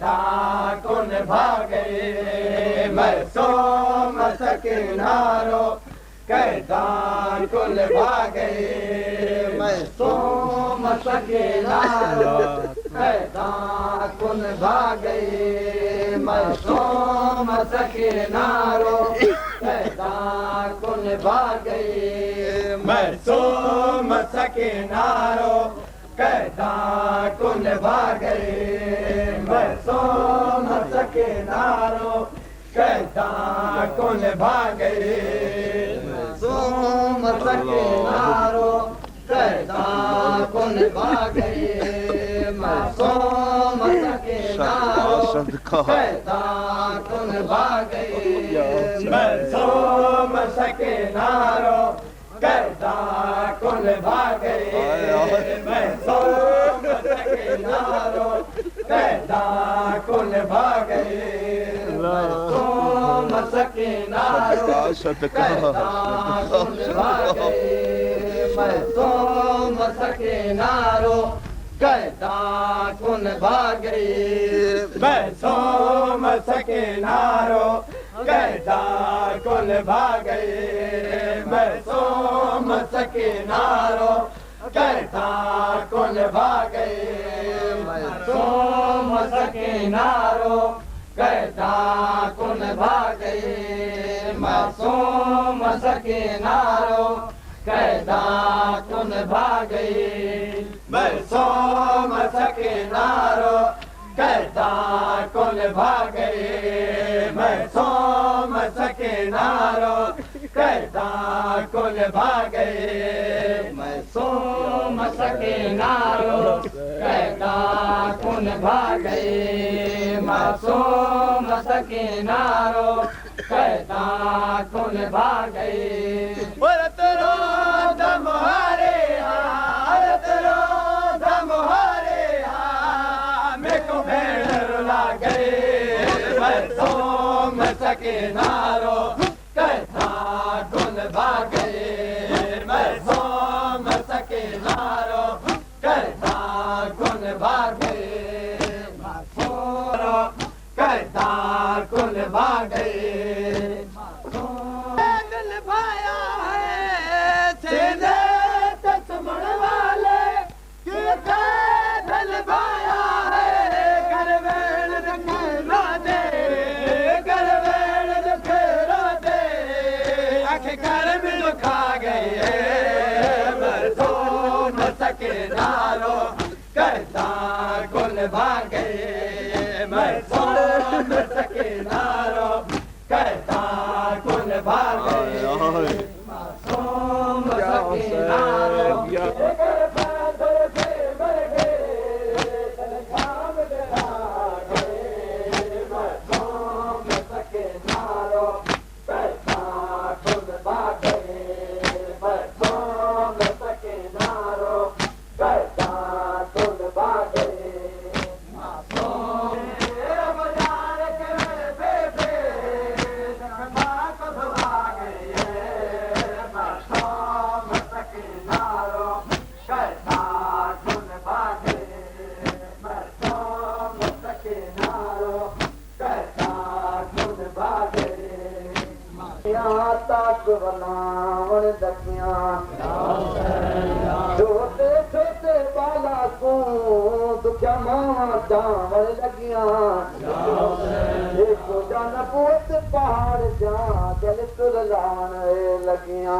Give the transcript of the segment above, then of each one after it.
कहता कौन भागे मैं सोम सकिनारो कहता कौन भागे मैं सोम सकिनारो कहता कौन भागे मैं सोम सकिनारो कहता कौन भागे मैं सोम सकिनारो कहता कौन भागे मैं सोम सकिनारो कहता कौन भागे सोम सकिनारो कहता कौन भागे मैं सोम सकिनारो कहता कौन भागे मैं सोम सकिनारो कहता कौन भागे मैं सोम सकिनारो कहता कौन भागे मैं सोम सकिनारो कहता कौन भागे मैं सोम सकिनारो कहता कौन भागे मैं सोम सकिनारो कहता कौन भागे मैं सोम सकिनारो कहता कौन भागे मैं सोम सकिनारो कहता कौन भागे मैं सोम सकिनारो कहता कौन भागे मैं सोम सकिनारो कहता कौन भागे मैं सोम सकिनारो कहता कौन भागे मैं सोम सकिनारो कहता कौन भागे मैं सोम सकिनारो कहता कौन भागे तेरो दम हारे तेरो दम हारे मेरे को भेड़ रुला गए मैं सोम सकिनारो कहता कौन भागे मैं सोम सकिनारो कहता कौन भागे कहता कौन भागे दिल भाया है सीधे तस्मण वाले दिल भाया है करवेल रखेरा दे करवेल रखेरा दे आखे घर में खा गए मैं सोम सकिनारो कहता कौन भागे मैं सोम सकिनारो कहता कौन भागे सोम सकिनारो छोटे छोटे बाला को दुखिया मां जावण लगिया देखो जान पोत पहाड़ जा दिल तुर लान लगिया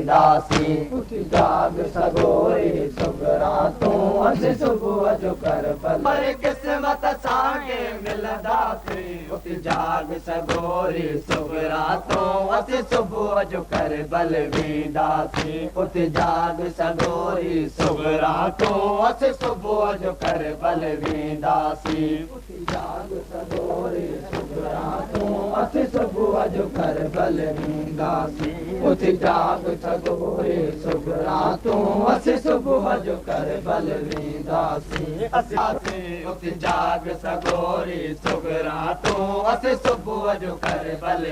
दासी जाग सगोरी सुगरा तू अस सुबह जो कर बल पर किस्मत सांगे मिलदासी उत जाग सगोरी सुगरा तू अस सुबह जो कर बल दासी उत जाग सगोरी सुगरा तू अस सुबह जो कर बल दासी उत जाग सगोरी सुगरा तू अस सुबह जो कर बल दासी उत जाग सगोरी सुगरा तू अस सुबह जो कर बल दासी असी उत जाग सगोरी सुगरा तू अस सुबह जो कर बल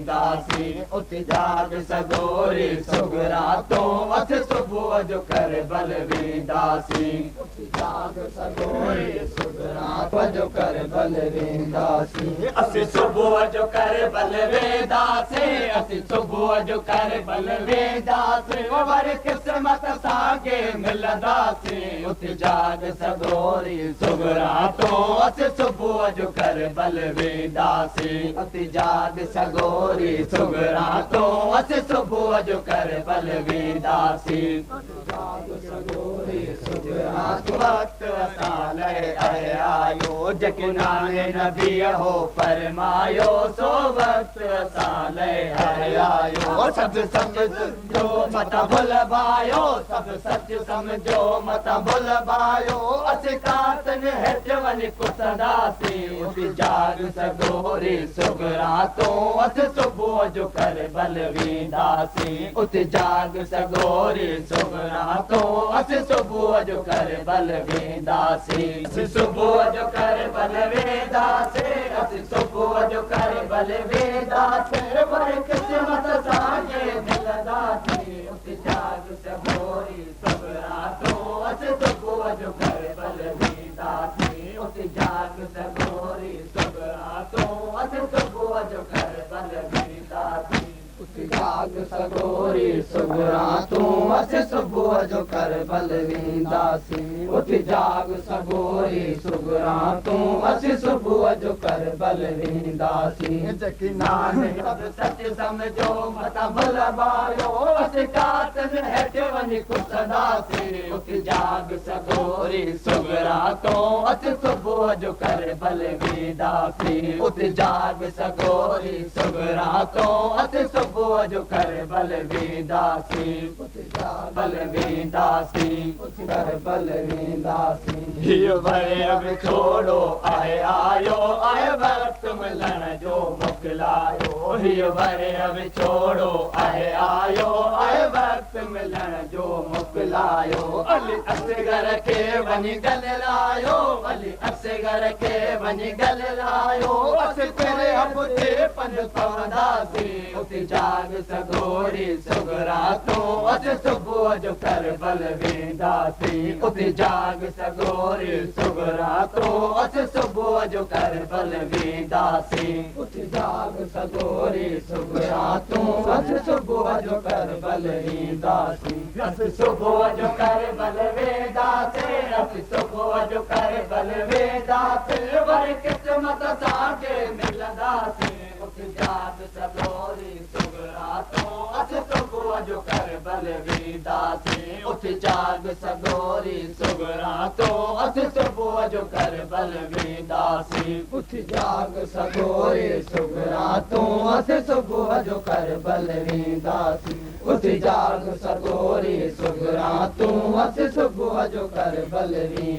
दासी उत जाग सगोरी सुगरा तू अस सुबह जो कर बल दासी उत जाग सगोरी सुगरा तू जो कर बल दासी असी सुबह जो कर बल दासी असी सुबह जो कर बल दासी वर किस्मत सागे मिलदासी उत जाग सगोरी सुगरा तो अस सुबह जो कर बल दासी उत जाग सगोरी सुगरा तो अस सुबह जो कर बल दासी जाग सगोरी सुगरा वक्त साल आयो जकनाने नबी हो फरमायो सो वक्त साल आयो सब समझो मत भुलवायो सब सच समझो मत भुलवायो अस कातन हेठ वञी कुसदासी उत जाग सगोरी सुगरा तो अस सुबह जो कर बल दासी उत जाग सगोरी सुगरा तो अस सुबह जो कर बल दासी सुबह जो कर बल दासी अस सुबह जो कर बल दासी पर किस्मत सागे मिलदासी उत जाग सगोरी सुगरा तो अस सुबह जो कर बल दासी उत जाग सगोरी सुगरा तो अस सुबह जो कर बल दासी उत जाग सगोरी सुगरा तू अस सुबह जो कर बल दासी उत जाग सगोरी सुगरा तू अस सुबह जो कर बल दासी जकनाने सब सच समझो मत भुलवायो अस कातन हेठ वञी कुसदासी उत जाग सगोरी सुगरा तो अस सुबह जो कर बल दासी उत जाग सगोरी सुगरा तो अस सुबह जो कर बल दासी उत जाग बल दासी उत कर बल दासी हिय भरे अब छोड़ो आयो आए वक्त मिलन जो मोकलायो हिय भरे अब छोड़ो आयो आए वक्त मिलन जो मोकलायो अली असगर के वञी गल लायो अली असगर के वञी गल लायो अस तेरे अब ते पंध पवंदासी उत जाग सगोरी सुगरा तो अस सुबह जो कर बल दासी उत जाग सगोरी सुगरा तो अस सुबह जो कर बल दासी उत जाग सगोरी सुगरा तो अस सुबह जो कर बल दासी अस सुबह जो कर बल दासी अस सुबह जो कर बल दासी वर किस्मत सागे मिलदासी उत जाग सगोरी सुगरा तो अस सुबह जो कर बल दासी उत जाग सगोरी सुगरा तो अस सुबह जो कर बल दासी उत जाग सगोरी सुगरा तो अस सुबह जो कर बल दासी उत जाग सगोरी सुगरा तो अस सुबह जो कर बल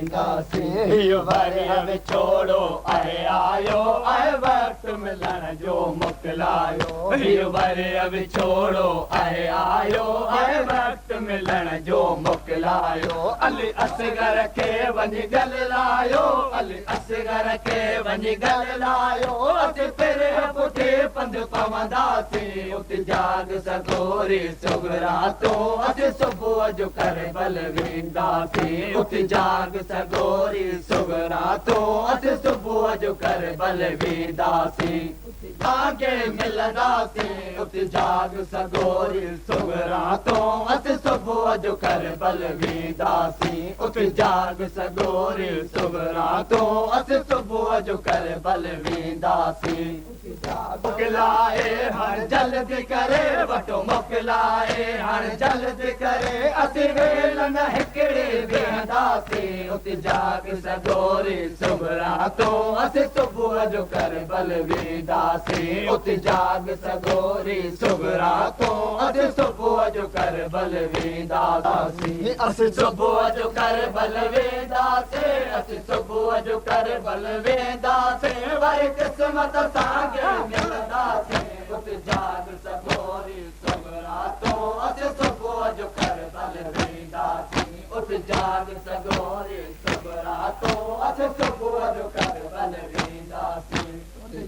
दासी हिय भरे अब छोड़ो आयो आए वक्त मिलण जो मोकिलायो हीर वरे अब छोड़ो ऐं आयो ऐं वक्त मिलण जो मोकिलायो अली असगर खे वञी ॻाल्हायो अली असगर खे वञी ॻाल्हायो असीं तेरे पुठे पंधु पवंदासीं उते जाग सगोरी सुगरा तो असीं सुबुह जो करे बल वेंदासीं उते जाग सगोरी सुगरा तो असीं सुबुह जो करे बल वेंदासीं आगे मिलंदासीं उते जाग सगोरी सुगरा तो असीं सुबुह जो करे बल वेंदासीं उते जाग सगोरी सुगरा तो असीं सुबुह जो करे बल वेंदासीं मोकिलाए हाणे जल्दी करे वठो मोकिलाए हाणे जल्दी करे असीं वेल न हिकिड़े वेहंदासीं उते जाग सगोरी सुगरा तो असीं सुबुह जो करे बल वेंदासीं उते जाग सगोरी सुगरा तो असीं सुबुह जो करे बल वेंदासीं असीं सुबुह जो करे बल वेंदासीं असीं सुबुह जो करे बल वेंदासीं वरी क़िस्मत सां मिलंदासीं उते जाग सगोरी सुगरा तो असीं सुबुह जो करे बल वेंदासीं उते जाग सगोरी सुगरा तो असीं सुबुह जो करे बल वेंदासीं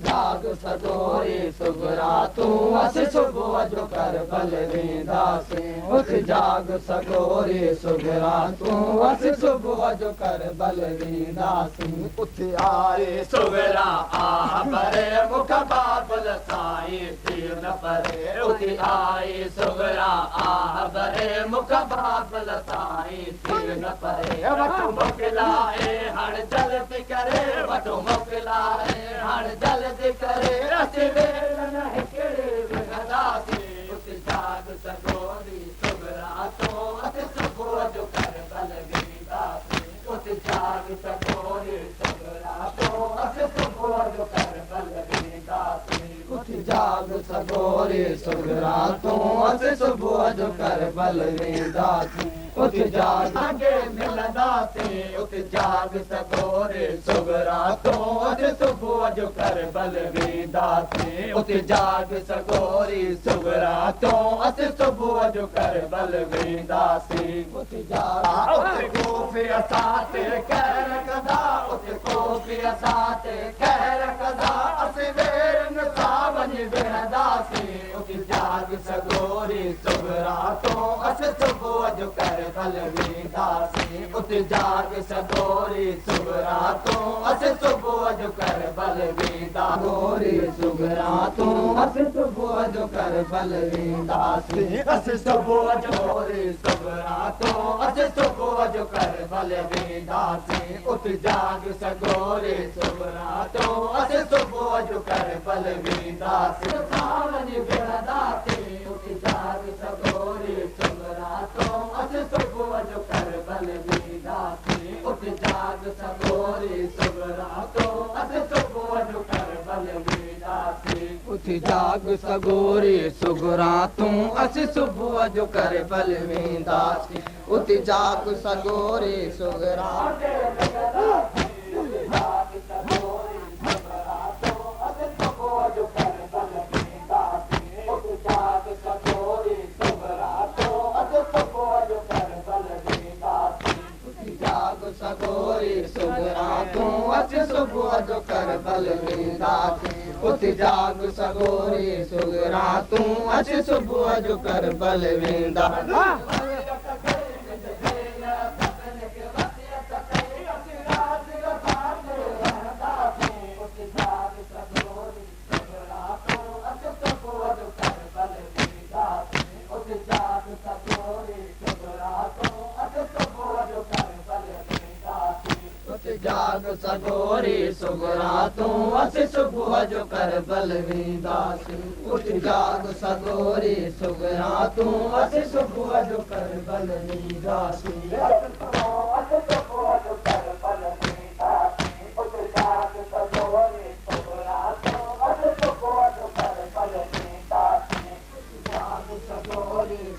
जाग सगोरी सुगरा तू असीं सुबुह जो करे बल वेंदासीं उते जाग सगोरी सुगरा तू असीं सुबुह जो करे बल वेंदासीं उते आए सुगरा आह परे मुख बाबल साईं तीर न परे उते आए सुगरा आह परे मुख बाबल साईं तीर न परे वठो मोकिलाए हाणे जल्दी करे वठो मोकिलाए हाणे जल्दी करे असीं वेल न हिकिड़े वेहंदासीं उते जाग सगोरी सुगरा तो असीं सुबुह जो करे बल वेंदासीं उते जाग सगोरी सुगरा तो असीं सुबुह जो करे बल वेंदासीं उते जाग सगोरी सुगरा तो असीं सुबुह जो करे बल वेंदासीं उते जाग आगे मिलंदासीं उते जाग सगोरी सुगरा तो असीं सुबुह जो करे बल वेंदासीं उते जाग सगोरी सुगरा तो असीं सुबुह जो करे बल वेंदासीं उते जाग उते कोफ़ी असां ते कहर कंदा उते कोफ़ी असां ते कहर कंदा असीं वेरनि सां वञी वेहंदासीं उते जाग सगोरी सुगरा तो असीं सुबुह जो करे बल वेंदासीं उते जाग सगोरी सुगरा तो असीं सुबुह जो करे बल वेंदासीं सुगरा तो असीं सुबुह जो करे बल वेंदासीं असीं सुबुह जो सुगरा तो असीं सुबुह जो करे बल वेंदासीं उते जाग सगोरी सुगरा तो असीं सुबुह जो करे बल वेंदासीं वञी वेहंदासीं उते जाग सगोरी सुगरा तो असीं सुबुह जो करे बल वेंदासीं उते जाग सगोरी सुगरा तो असीं सुबुह जो करे बल वेंदासीं उते जाग सगोरी सुगरा तूं असीं सुबुह जो करे बल वेंदासीं उते जाग सगोरी सुगरा सगोरी सुगरा तूं असीं सुबुह जो करे बल वेंदासीं उते जाग सगोरी सुगरा तूं असीं सुबुह जो करे बल वेंदासीं जाग सगोरी सुगरा तूं असीं सुबुह जो करे बल वेंदासीं उते जाग सगोरी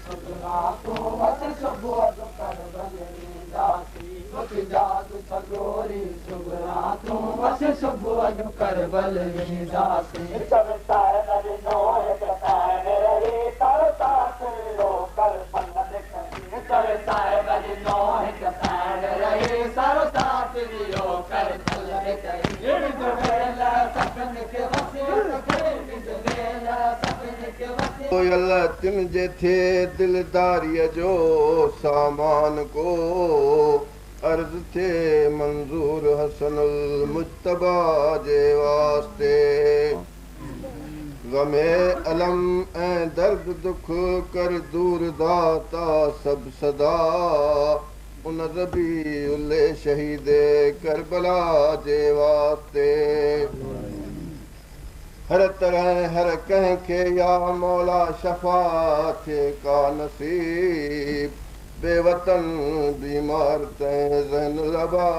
सुगरा तूं असीं सुबुह जो करे बल वेंदासीं जाग सगोरी सुगरा तूं असीं सुबुह जो करे बल वेंदासीं जासी चलता है नदी नोह के पैर रही तारो तारो कर पन्नत करी चलता है नदी नोह के पैर रही तारो तारो कर पन्नत करी जो वेला सपन के वसीयत करे जो वेला सपन के वसीयत कोयल तिन जे थे दिलदारीअ जो सामान को अर्ज थे मंजूर हसनुल मुज्तबा जे वास्ते गमे अलम ऐं दर्द दुख कर दूर दाता सब सदा उन रबीउल शहीद करबला जे वास्ते हर तरह हर कंहिं खे या मौला शफ़ा थे का नसीब बेवतन बीमार तैं ज़हन लबा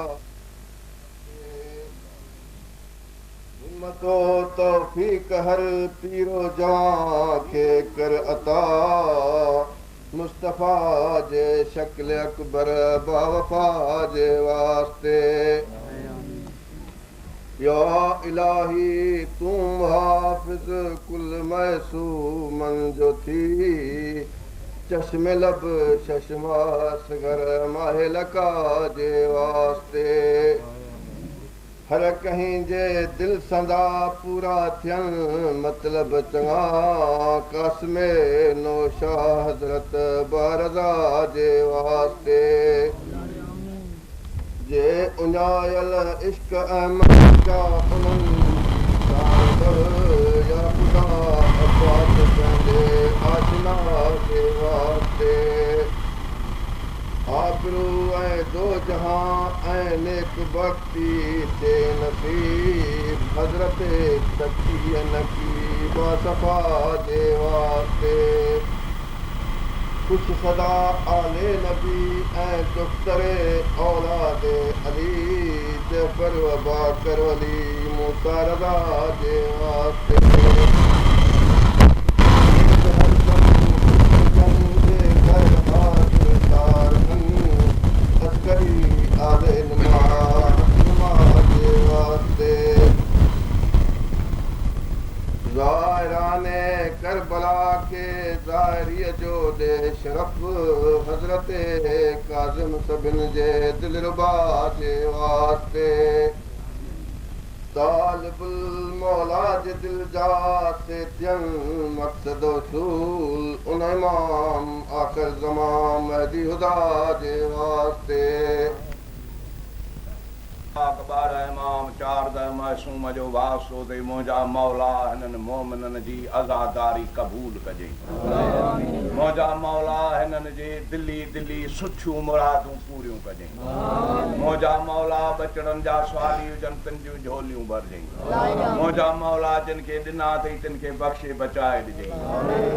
हिम्मतो तौफीक हर पीरो जवां खे कर अता मुस्तफ़ा जे शक्ल अकबर बावफ़ा जे वास्ते या इलाही तू हाफिज कुल महसूमन जो थी चश्मे लब शशमास घर माहे लका जे वास्ते हर कहीं जे दिल संदा पूरा थियन मतलब चङा कासमे नौशा हज़रत बारज़ा जे वास्ते जे उञायल इश्क अहमद जा उन्हनि या खुदा अब्बास पंहिंजे आशना जे वास्ते आबरू ऐं दो जहां ऐं नेक बख्ती थे नसीब हज़रत तक़ी नकी बासफ़ा जे वास्ते कुछ सदा आले नबी ऐं दुख्तरे औलादे अली जफ़र व बाकर वली मूसा रज़ा जे वास्ते आले नुमा जे वास्ते ज़ाहिराने करबला के ज़ाहिरीअ जो दे शरफ़ हज़रत काज़िम सभिनि जे दिलरुबा जे वास्ते तालिबुल मौला जे दिल जा से थियनि मक़सद उसूल उन इमाम आख़िर ज़मान महदी हुदा जे वास्ते अकबर इमाम चार मासूम जो वासो दे मुंहिंजा मौला हिननि मोमिननि जी आज़ादारी क़बूल कजे मुंहिंजा मौला हिननि जे दिली दिली सुठियूं मुरादूं पूरियूं कजे मुंहिंजा मौला बचड़नि जा सवाली हुजनि तिन जूं झोलियूं भरजई मुंहिंजा मौला जिन खे ॾिना अथई तिन खे बख़्शे बचाए ॾिजई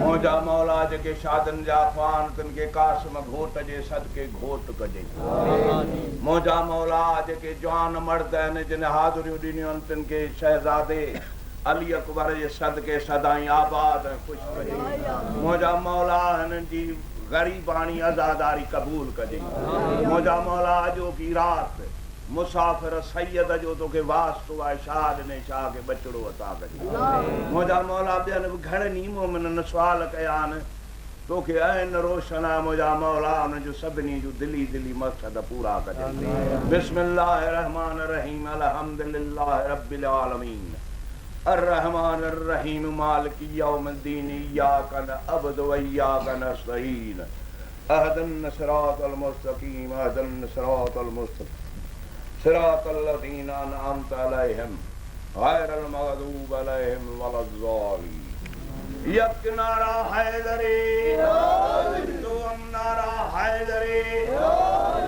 मुंहिंजा मौला जेके शादियुनि जा ख़्वान तिन खे कासिम घोट जे सदके घोट कजई मुंहिंजा मौला जेके जवान मर्द आहिनि जिन हाज़िरियूं ॾिनियूं आहिनि तिन खे शहज़ादे अली अकबर जे सदके सदाई आबाद ऐं ख़ुशि कजे मुंहिंजा मौला हिननि जी ग़रीबाणी आज़ादारी क़बूल कजे मुंहिंजा मौला अॼो की राति मुसाफ़िर सैयद जो तोखे वास्तो आहे छा ॾिने छा खे बचड़ो अता कजे मुंहिंजा मौला ॿियनि बि घणनि ई मोमिननि सुवाल कया आहिनि तोखे ऐं रोशन आहे मुंहिंजा मौला उन जो सभिनी जूं दिली दिली मक़सद पूरा कजे बिस्मिल्लाह रहमान रहीम अल्हम्दुलिल्लाह रब्बिल आलमीन अर्रहमान अर्रहीम मालिकी यौमिद्दीन इय्याका नअबुदु व इय्याका नस्तईन अहदिना सिरातल मुस्तकीम अहदिना सिरातल मुस्तकीम सिरातल लज़ीना अनअमता अलैहिम गैरल मग़दूबि अलैहिम वलद्दालीन एक नारा हैदरी दो नारा हैदरी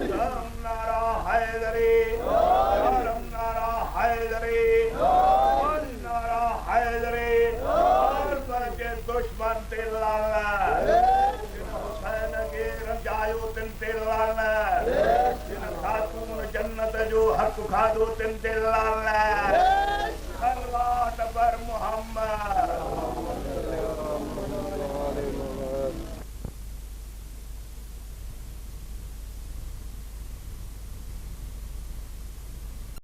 तीन नारा हैदरी चार नारा हैदरी पांच नारा हैदरी और के दुश्मन ते लाना हुसैन के रजायो तिन ते लाना जिन खातून जन्नत जो हक खादो तिन ते लाना